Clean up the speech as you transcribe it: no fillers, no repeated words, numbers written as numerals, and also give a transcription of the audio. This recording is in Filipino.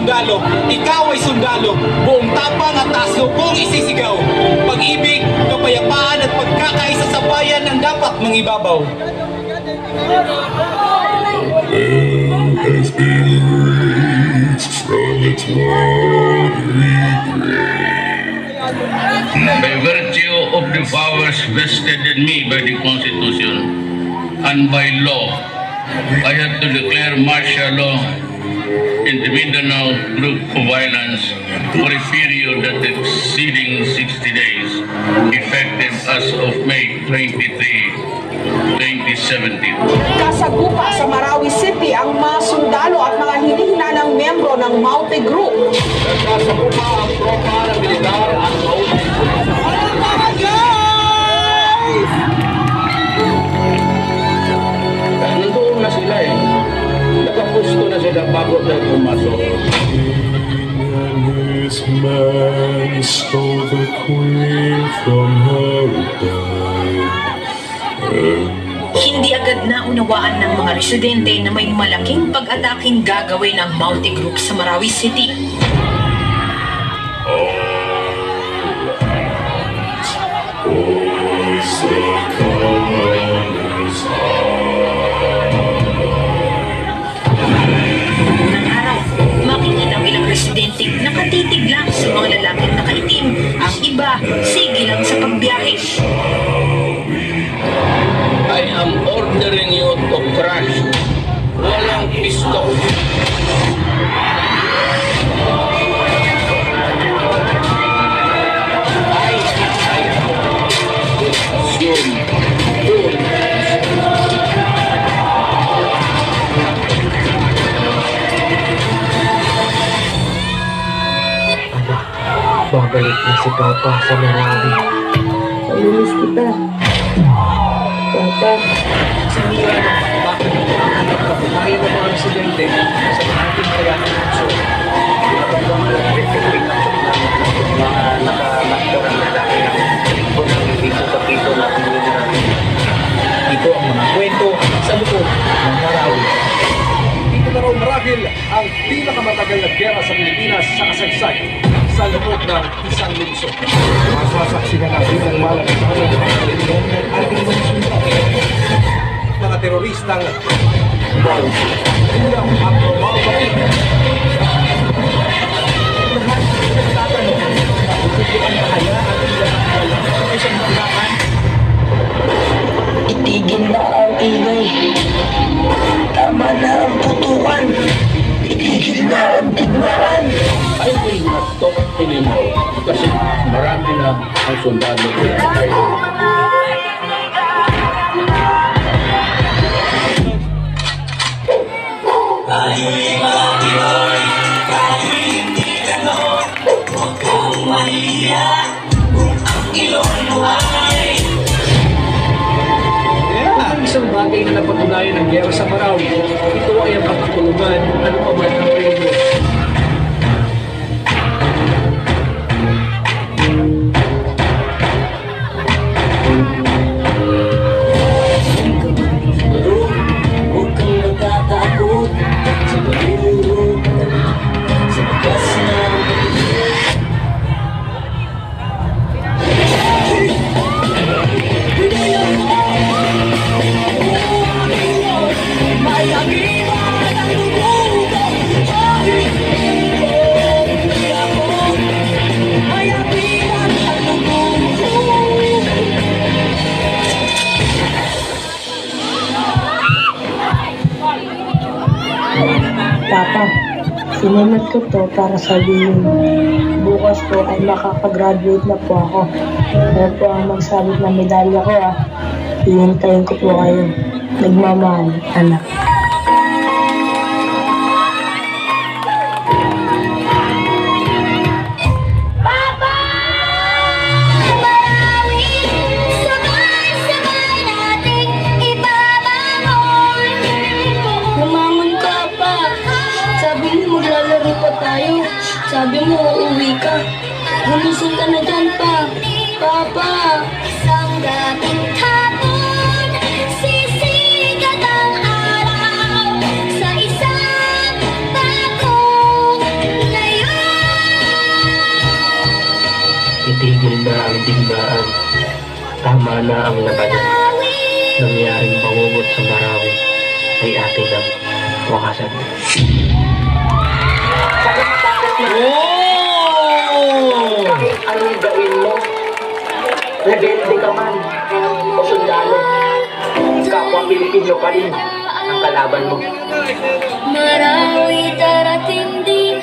sundalo, ikaw ay sundalo. Buong tapang at taas lubong isisigaw. Pag-ibig, kapayapaan at pagkakaisa sa bayan ang dapat mangibabaw. Hell has been erased from its watery grave. By virtue of the powers vested in me by the Constitution and by law, I have to declare martial law in the Mindanao group of islands for a period that exceeding 60 days, effective as of May 23, 2017. Kasagupa sa Marawi City ang mga sundalo at mga hinihinanang membro ng Maute Group. Nagkasabupa ang tropa ng militar at Maute. Nandoon na sila eh. Nakapusto na sila bago tayo pumasok. And his man stole the queen from her bed. Hindi agad naunawaan ng mga residente na may malaking pag-ataking gagawin ng Maute Group sa Marawi City. Unang araw, makikita ang ilang residente nakatitig lang sa mga lalaking nakaitim. Ang iba, sige lang sa pagbiyahe. I am ordering you to crash. Walang pisto. Babalik na si Papa sa Marawi. Pamilis kita. Papa. Bakit nakakapagpapahay ng mga residente sa ating kaya-so? Mga nakalaktor ang lalaki ng unang dito na pinili natin. Ito ang mga kwento sa loob ng Marawi. Ito na raw marahil ang pinakamatagal na gera sa Pilipinas sa kasaysayan sa loob ng isang lungsod. Masasaksihan natin ang malaking ng ating mga sundalo. Mga teroristang kulang at normal bakit. Lahat ng nagtatanong na ututuan na kaya at ilang sa isang bakbakan. Itigil na ang ingay. Tama na ang putukan. Itigil na ang tigmaan. I will not talk anymore kasi marami na ang sundalo ko tayo. Tayo'y mga Pinoy, tayo'y hindi ganon. Huwag kang mahiya kung ang ilong mo ay. Ang isang bagay na napatunayan ng gera sa Marawi, ito ay ang pagtutulungan ano pa man ang premyo. Huwag kang natatakot sa pag-iulog sa bagas ng Papa, sinulat ko to para sabihin bukas po ay makakagraduate na po ako. Kaya po ang magsabit ng medalya ko hihintayin ko po kayo. Nagmamahal, anak. Sabi mo, uuwi ka. Gumising ka na dyan pa. Papa! isang dating hapon, sisikat ang araw sa isang bagong Titigil na ang digmaan. Tama na ang labanan. Nangyaring bangungot sa Marawi ay atin ang wakasan. Kahit anong gawin mo, rebelde ka man o sundalo, kapwa Pilipino pa rin ang kalaban mo. Marawi darating din